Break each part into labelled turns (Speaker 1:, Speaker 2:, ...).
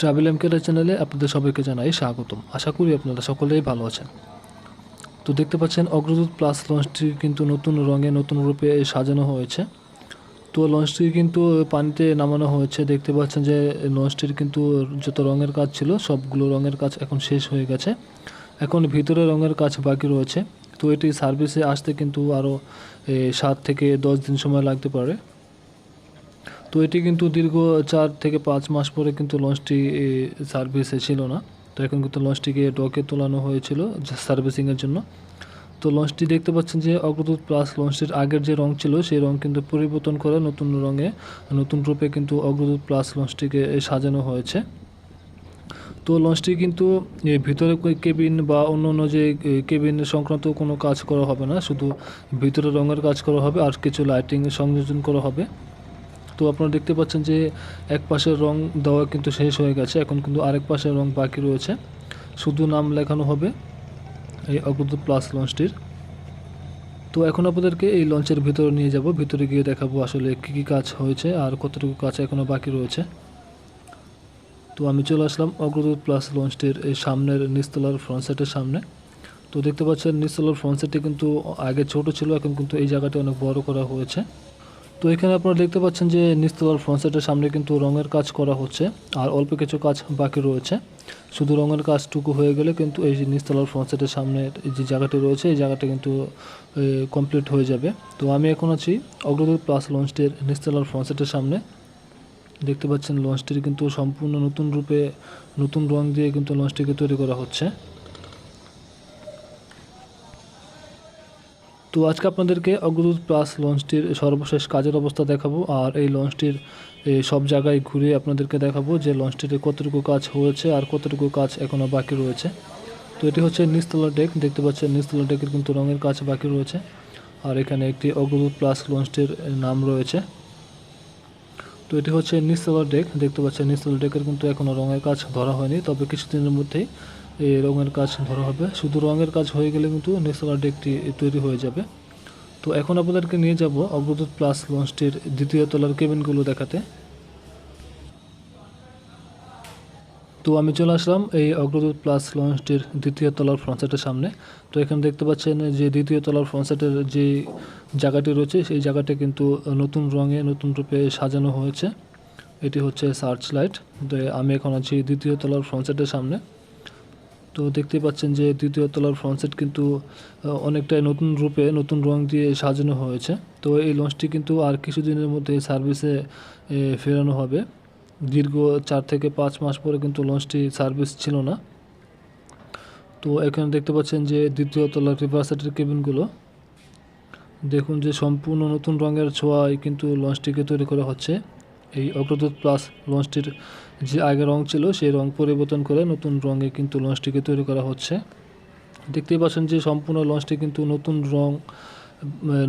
Speaker 1: Travel এমকেআর চ্যানেলে আপনাদের সবাইকে জানাই স্বাগতম। আশা করি আপনারা সকলেই ভালো আছেন। তো দেখতে পাচ্ছেন অগ্রদূত প্লাস লঞ্চটি কিন্তু নতুন রঙে নতুন রূপে সাজানো হয়েছে। তো লঞ্চটি কিন্তু পানিতে নামানো হয়েছে। দেখতে পাচ্ছেন যে লঞ্চটির কিন্তু যত রঙের কাজ ছিল সবগুলো রঙের কাজ এখন শেষ হয়ে গেছে। এখন ভিতরে রঙের কাজ বাকি রয়েছে। তো এটি সার্ভিসে আসতে কিন্তু আরও 7 থেকে 10 দিন সময় লাগতে পারে। তো এটি কিন্তু দীর্ঘ 4 থেকে 5 মাস পরে কিন্তু লঞ্চটি সার্ভিসে ছিল না। তো এখন কিন্তু লঞ্চটিকে ডকে তোলানো হয়েছিল সার্ভিসিংয়ের জন্য। তো লঞ্চটি দেখতে পাচ্ছেন যে অগ্রদূত প্লাস লঞ্চটির আগের যে রং ছিল সেই রং কিন্তু পরিবর্তন করে নতুন রঙে নতুন রূপে কিন্তু অগ্রদূত প্লাস লঞ্চটিকে সাজানো হয়েছে। তো লঞ্চটি কিন্তু ভিতরে কেবিন বা অন্য যে কেবিন সংক্রান্ত কোনো কাজ করা হবে না, শুধু ভিতরে রঙের কাজ করা হবে আর কিছু লাইটিং সংযোজন করা হবে। তো আপনারা দেখতে পাচ্ছেন যে এক পাশের রং দেওয়া কিন্তু শেষ হয়ে গেছে, এখন কিন্তু আরেক পাশের রং বাকি রয়েছে। শুধু নাম লেখানো হবে এই অগ্রদূত প্লাস লঞ্চটির। তো এখন আপনাদেরকে এই লঞ্চের ভিতরে নিয়ে যাব, ভিতরে গিয়ে দেখাবো আসলে কী কাজ হয়েছে আর কতটুকু কাজ এখনও বাকি রয়েছে। তো আমি চলে আসলাম অগ্রদূত প্লাস লঞ্চটির এই সামনের নিচতলার ফ্রন্ট সাইডের সামনে। তো দেখতে পাচ্ছেন নিচতলার ফ্রন্ট সাইডটি কিন্তু আগে ছোট ছিল, এখন কিন্তু এই জায়গাটি অনেক বড় করা হয়েছে। তো এখানে আপনারা দেখতে পাচ্ছেন যে নিচতলার ফ্রন্ট সাইডের সামনে কিন্তু রঙের কাজ করা হচ্ছে আর অল্প কিছু কাজ বাকি রয়েছে। শুধু রঙের কাজটুকু হয়ে গেলে কিন্তু এই যে নিচতলার ফ্রন্ট সাইডের সামনে যে জায়গাটি রয়েছে এই জায়গাটা কিন্তু কমপ্লিট হয়ে যাবে। তো আমি এখন আছি অগ্রদূত প্লাস লঞ্চটির নিচতলার ফ্রন্ট সাইডের সামনে। দেখতে পাচ্ছেন লঞ্চটির কিন্তু সম্পূর্ণ নতুন রূপে নতুন রং দিয়ে কিন্তু লঞ্চটিকে তৈরি করা হচ্ছে। তো আজকে আপনাদেরকে অগ্রদূত প্লাস লঞ্চটির সর্বশেষ কাজের অবস্থা দেখাবো আর এই লঞ্চটির সব জায়গায় ঘুরে আপনাদেরকে দেখাবো যে লঞ্চটিতে কতটুকু কাজ হয়েছে আর কতটুকু কাজ এখনও বাকি রয়েছে। তো এটি হচ্ছে নিচতলা ডেক, দেখতে পাচ্ছেন নিচতলা ডেকের কিন্তু রঙের কাজ বাকি রয়েছে আর এখানে একটি অগ্রদূত প্লাস লঞ্চটির নাম রয়েছে। তো এটি হচ্ছে নিচতলা ডেক, দেখতে পাচ্ছেন নিচতলা ডেকের কিন্তু এখনও রঙের কাজ ধরা হয়নি, তবে কিছুদিনের মধ্যেই এই রঙের কাজ ধরা হবে। শুধু রঙের কাজ হয়ে গেলে কিন্তু নিচতলা ডেকটি তৈরি হয়ে যাবে। তো এখন আপনাদেরকে নিয়ে যাব অগ্রদূত প্লাস লঞ্চটির দ্বিতীয় তলার কেবিনগুলো দেখাতে। তো আমি চলে আসলাম এই অগ্রদূত প্লাস লঞ্চটির দ্বিতীয় তলার ফ্রন্ট সাইডের সামনে। তো এখানে দেখতে পাচ্ছেন যে দ্বিতীয় তলার ফ্রন্ট সাইডের যে জায়গাটি রয়েছে সেই জায়গাটা কিন্তু নতুন রঙে নতুন রূপে সাজানো হয়েছে। এটি হচ্ছে সার্চ লাইট। তো আমি এখন আছি দ্বিতীয় তলার ফ্রন্ট সাইডের সামনে। তো দেখতে পাচ্ছেন যে দ্বিতীয় তলার ফ্রন্ট সাইড কিন্তু অনেকটাই নতুন রূপে নতুন রং দিয়ে সাজানো হয়েছে। তো এই লঞ্চটি কিন্তু আর কিছুদিনের মধ্যে সার্ভিসে ফেরানো হবে। দীর্ঘ 4 থেকে 5 মাস পরে কিন্তু লঞ্চটি সার্ভিস ছিল না। তো এখানে দেখতে পাচ্ছেন যে দ্বিতীয় তলার রিভার সাইডের কেবিনগুলো দেখুন যে সম্পূর্ণ নতুন রঙের ছোঁয়ায় কিন্তু লঞ্চটিকে তৈরি করা হচ্ছে। এই অগ্রদূত প্লাস লঞ্চটির যে আগে রং ছিল সেই রং পরিবর্তন করে নতুন রঙে কিন্তু লঞ্চটিকে তৈরি করা হচ্ছে। দেখতেই পাচ্ছেন যে সম্পূর্ণ লঞ্চটি কিন্তু নতুন রং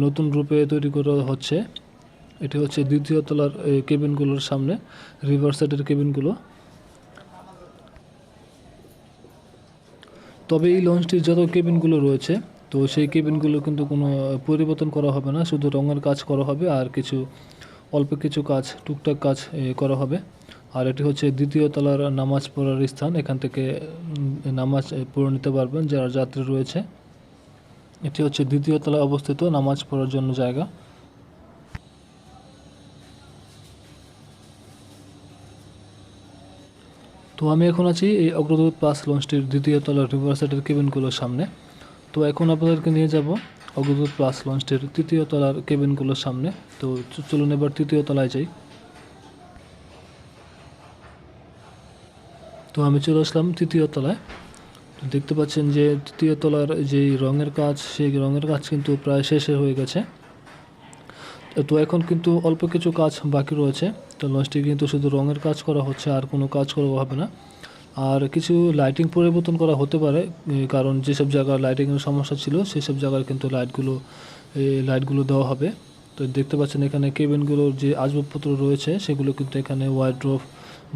Speaker 1: নতুন রূপে তৈরি করা হচ্ছে। এটি হচ্ছে দ্বিতীয় তলার কেবিনগুলোর সামনে রিভার সাইডের কেবিনগুলো। তবে এই লঞ্চটির যত কেবিনগুলো রয়েছে তো সেই কেবিনগুলো কিন্তু কোনো পরিবর্তন করা হবে না, শুধু রঙের কাজ করা হবে আর অল্প কিছু কাজ টুকটাক কাজ করা হবে। আর এটি হচ্ছে দ্বিতীয় তলার নামাজ পড়ার স্থান, এখান থেকে নামাজ পড়ে নিতে পারবেন যারা যাত্রী রয়েছে। এটি হচ্ছে দ্বিতীয় তলায় অবস্থিত নামাজ পড়ার জন্য জায়গা। তো আমি এখন আছি এই অগ্রদূত প্লাস লঞ্চটির দ্বিতীয় তলার রিভার সাইডের কেবিনগুলোর সামনে। তো এখন আপনাদেরকে নিয়ে যাব অগ্রদূত প্লাস লঞ্চটির তৃতীয় তলার কেবিনগুলোর সামনে। তো চলুন এবার তৃতীয় তলায় যাই। তো আমি চলে আসলাম তৃতীয় তলায়। তো দেখতে পাচ্ছেন যে তৃতীয় তলার যেই রঙের কাজ সেই রঙের কাজ কিন্তু প্রায় শেষে হয়ে গেছে। তো এখন কিন্তু অল্প কিছু কাজ বাকি রয়েছে। তো লঞ্চটি কিন্তু শুধু রঙের কাজ করা হচ্ছে আর কোনো কাজ করা হবে না। আর কিছু লাইটিং পরিবর্তন করা হতে পারে, কারণ যেসব জায়গায় লাইটিংয়ের সমস্যা ছিল সেসব জায়গায় কিন্তু লাইটগুলো দেওয়া হবে। তো দেখতে পাচ্ছেন এখানে কেবিনগুলোর যে আসবাবপত্র রয়েছে সেগুলো কিন্তু এখানে ওয়ার্ড্রোব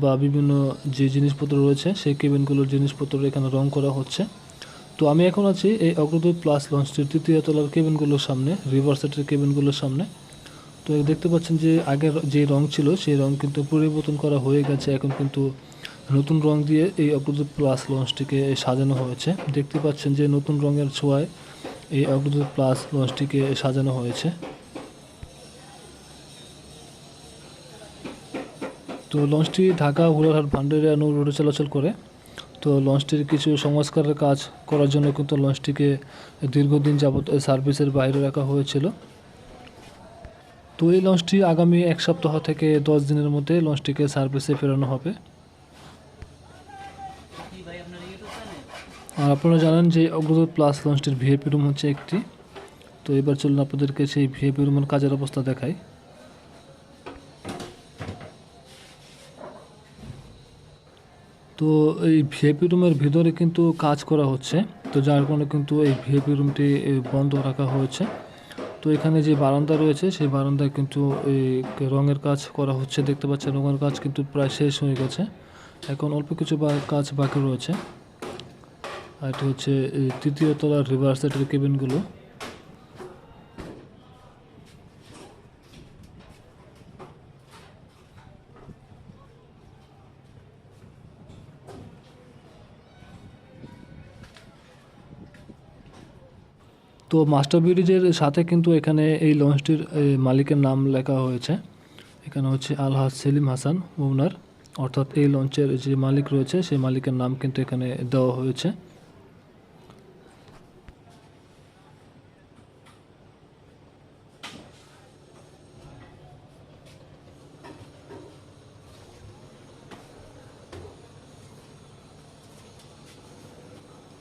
Speaker 1: বা বিভিন্ন যে জিনিসপত্র রয়েছে সেই কেবিনগুলোর জিনিসপত্র এখানে রং করা হচ্ছে। তো আমি এখন আছি এই অগ্রদূত প্লাস লঞ্চটির তৃতীয় তলার কেবিনগুলোর সামনে, রিভার সাইডের কেবিনগুলোর সামনে। তো দেখতে পাচ্ছেন যে আগের যে রং ছিল সেই রং কিন্তু পরিবর্তন করা হয়ে গেছে, এখন কিন্তু নতুন রং দিয়ে এই অগ্রদূত প্লাস লঞ্চটিকে সাজানো হয়েছে। দেখতে পাচ্ছেন যে নতুন রঙের ছোঁয়ায় এই অগ্রদূত প্লাস লঞ্চটিকে সাজানো হয়েছে। তো লঞ্চটি ঢাকা হুলারহাট ভান্ডারিয়া নৌ রুটে চলাচল করে। তো লঞ্চটির কিছু সংস্কারের কাজ করার জন্য কিন্তু লঞ্চটিকে দীর্ঘদিন যাবৎ সার্ভিসের বাইরে রাখা হয়েছিল। তো এই লঞ্চটি আগামী 1 সপ্তাহ থেকে 10 দিনের মধ্যে লঞ্চটিকে সার্ভিসে ফেরানো হবে। আর আপনারা জানেন যে অগ্রদূত প্লাস লঞ্চটির ভিআইপি রুম হচ্ছে একটি। তো এবার চলুন আপনাদেরকে সেই ভিআইপি রুমের কাজের অবস্থা দেখাই। তো এই ভিআইপি রুমের ভিতরে কিন্তু কাজ করা হচ্ছে, তো যার কারণে কিন্তু এই ভিআইপি রুমটি বন্ধ রাখা হয়েছে। তো এখানে যে বারান্দা রয়েছে সেই বারান্দায় কিন্তু এই রঙের কাজ করা হচ্ছে। দেখতে পাচ্ছেন রঙের কাজ কিন্তু প্রায় শেষ হয়ে গেছে, এখন অল্প কিছু কাজ বাকি রয়েছে। আর এটি হচ্ছে তৃতীয় তলার রিভার্স সাইডের কেবিনগুলো। তো মাস্টার ব্রিজের সাথে কিন্তু এখানে এই লঞ্চটির মালিকের নাম লেখা হয়েছে। এখানে হচ্ছে আলহাজ সেলিম হাসান ওনার, অর্থাৎ এই লঞ্চের যে মালিক রয়েছে সেই মালিকের নাম কিন্তু এখানে দেওয়া হয়েছে।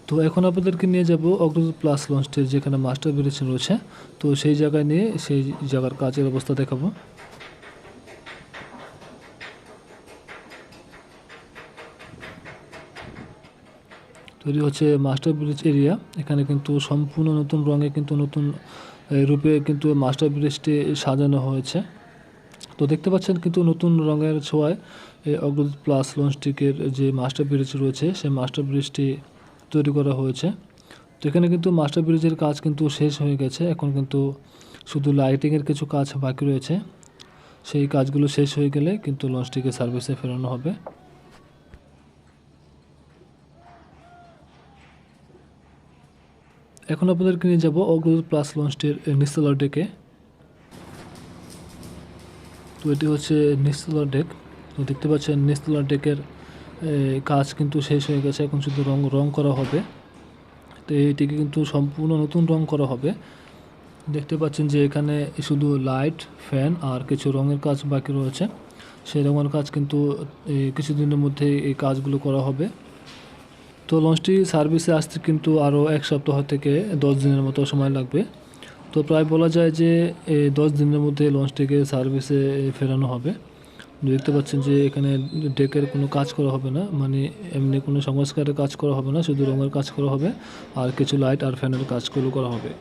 Speaker 1: তো এখন আপনাদেরকে নিয়ে যাব অগ্রদূত প্লাস লঞ্চটির যেখানে মাস্টার ব্রিজ রয়েছে, তো সেই জায়গায় নিয়ে সেই জায়গার কাজের অবস্থা দেখাবো। তৈরি হচ্ছে মাস্টার ব্রিজ এরিয়া। এখানে কিন্তু সম্পূর্ণ নতুন রঙে কিন্তু নতুন রূপে কিন্তু মাস্টার ব্রিজটি সাজানো হয়েছে। তো দেখতে পাচ্ছেন কিন্তু নতুন রঙের ছোঁয়ায় এই অগ্রদূত প্লাস লঞ্চটিকের যে মাস্টার ব্রিজ রয়েছে সেই মাস্টার ব্রিজটি তৈরি করা হয়েছে। তো এখানে কিন্তু মাস্টার ব্রিজের কাজ কিন্তু শেষ হয়ে গেছে, এখন কিন্তু শুধু লাইটিংয়ের কিছু কাজ বাকি রয়েছে। সেই কাজগুলো শেষ হয়ে গেলে কিন্তু লঞ্চটিকে সার্ভিসে ফেরানো হবে। এখন আপনাদেরকে নিয়ে যাব অগ্রদূত প্লাস লঞ্চটির নিচতলার ডেকে। তো এটি হচ্ছে নিচতলার ডেক। তো দেখতে পাচ্ছেন নিচতলার ডেকের কাজ কিন্তু শেষ হয়ে গেছে, এখন শুধু রং করা হবে। তো এইটিকে কিন্তু সম্পূর্ণ নতুন রং করা হবে। দেখতে পাচ্ছেন যে এখানে শুধু লাইট, ফ্যান আর কিছু রঙের কাজ বাকি রয়েছে। সেই রঙের কাজ কিন্তু কিছুদিনের মধ্যে এই কাজগুলো করা হবে। তো লঞ্চটি সার্ভিসে আসতে কিন্তু আরও 1 সপ্তাহ থেকে 10 দিনের মতো সময় লাগবে। তো প্রায় বলা যায় যে 10 দিনের মধ্যে লঞ্চটিকে সার্ভিসে ফেরানো হবে। দেখতে পাচ্ছেন যে এখানে ডেকের কোনো কাজ করা হবে না, মানে এমনি কোনো সংস্কারের কাজ করা হবে না, শুধু রঙের কাজ করা হবে আর কিছু লাইট আর ফ্যানের কাজগুলো করা হবে।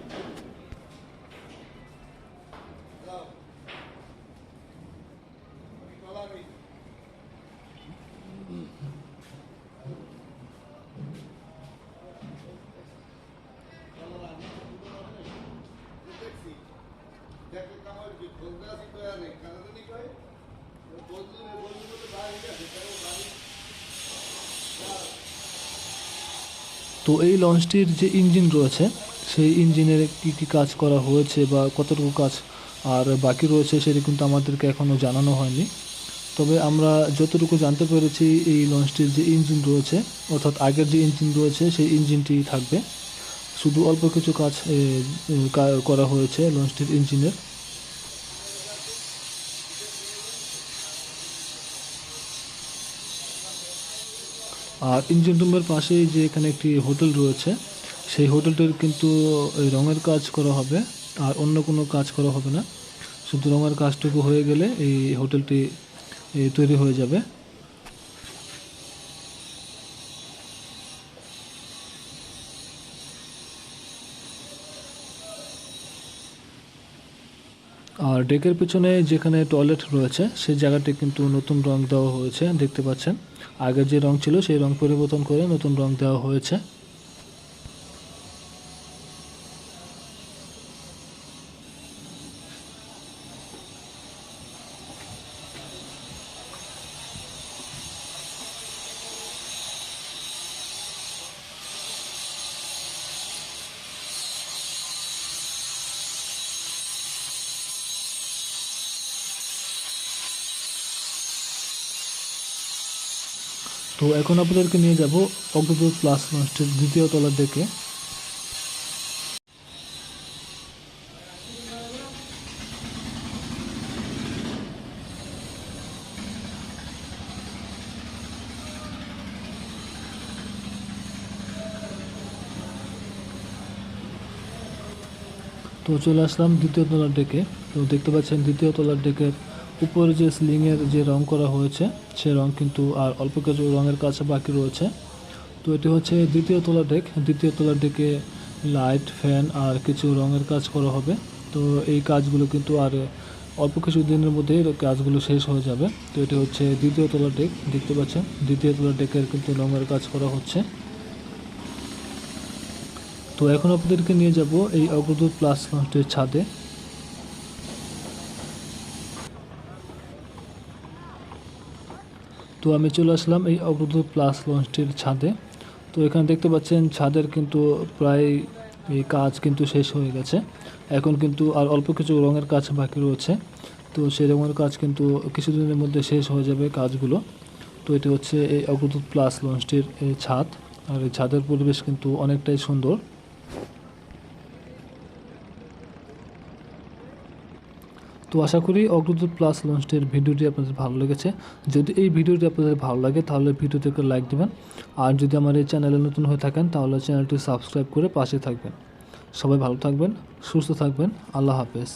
Speaker 1: তো এই লঞ্চটির যে ইঞ্জিন রয়েছে সেই ইঞ্জিনের কী কাজ করা হয়েছে বা কতটুকু কাজ আর বাকি রয়েছে সেটা কিন্তু আমাদেরকে এখনও জানানো হয়নি। তবে আমরা যতটুকু জানতে পেরেছি এই লঞ্চটির যে ইঞ্জিন রয়েছে, অর্থাৎ আগের যে ইঞ্জিন রয়েছে সেই ইঞ্জিনটি থাকবে, শুধু অল্প কিছু কাজ করা হয়েছে লঞ্চটির ইঞ্জিনের। আর ইঞ্জিন রুমের পাশেই যে এখানে একটি হোটেল রয়েছে সেই হোটেলটির কিন্তু রঙের কাজ করা হবে আর অন্য কোনো কাজ করা হবে না, শুধু রঙের কাজটুকু হয়ে গেলে এই হোটেলটি তৈরি হয়ে যাবে। আর ডেকের পিছনে যেখানে টয়লেট রয়েছে সেই জায়গাটি কিন্তু নতুন রং দেওয়া হয়েছে। দেখতে পাচ্ছেন আগের যে রং ছিল সেই রং পরিবর্তন করে নতুন রং দেওয়া হয়েছে। তো এখন আপনাদেরকে নিয়ে যাব অগ্রদূত প্লাস লঞ্চটির দ্বিতীয় তলার দিকে। তো চলে আসলাম দ্বিতীয় তলার ডেকে। তো দেখতে পাচ্ছেন দ্বিতীয় তলার ডেকের উপরে যে সিলিংয়ের যে রং করা হয়েছে সে রং কিন্তু আর অল্প কিছু রঙের কাজ বাকি রয়েছে। তো এটি হচ্ছে দ্বিতীয় তলার ডেক। দ্বিতীয় তলার ডেকে লাইট, ফ্যান আর কিছু রঙের কাজ করা হবে। তো এই কাজগুলো কিন্তু আর অল্প কিছু দিনের মধ্যেই কাজগুলো শেষ হয়ে যাবে। তো এটি হচ্ছে দ্বিতীয় তলার ডেক। দেখতে পাচ্ছেন দ্বিতীয় তলার ডেকের কিন্তু রঙের কাজ করা হচ্ছে। তো এখন আপনাদেরকে নিয়ে যাব এই অগ্রদূত প্লাস লঞ্চটির ছাদে। তো আমি চলে আসলাম এই অগ্রদূত প্লাস লঞ্চটির ছাদে। তো এখানে দেখতে পাচ্ছেন ছাদের কিন্তু প্রায় এই কাজ কিন্তু শেষ হয়ে গেছে। এখন কিন্তু আর অল্প কিছু রঙের কাজ বাকি রয়েছে। তো সেই রঙের কাজ কিন্তু কিছুদিনের মধ্যে শেষ হয়ে যাবে কাজগুলো। তো এটি হচ্ছে এই অগ্রদূত প্লাস লঞ্চটির এই ছাদ। আর এই ছাদের পরিবেশ কিন্তু অনেকটাই সুন্দর। তো আশা করি অগ্রদূত প্লাস লঞ্চটির ভিডিওটি আপনাদের ভালো লেগেছে। যদি এই ভিডিওটি আপনাদের ভালো লাগে তাহলে ভিডিওতে একটা লাইক দিবেন। আর যদি আমার এই চ্যানেলে নতুন হয়ে থাকেন তাহলে চ্যানেলটি সাবস্ক্রাইব করে পাশে থাকবেন। সবাই ভালো থাকবেন, সুস্থ থাকবেন। আল্লাহ হাফেজ।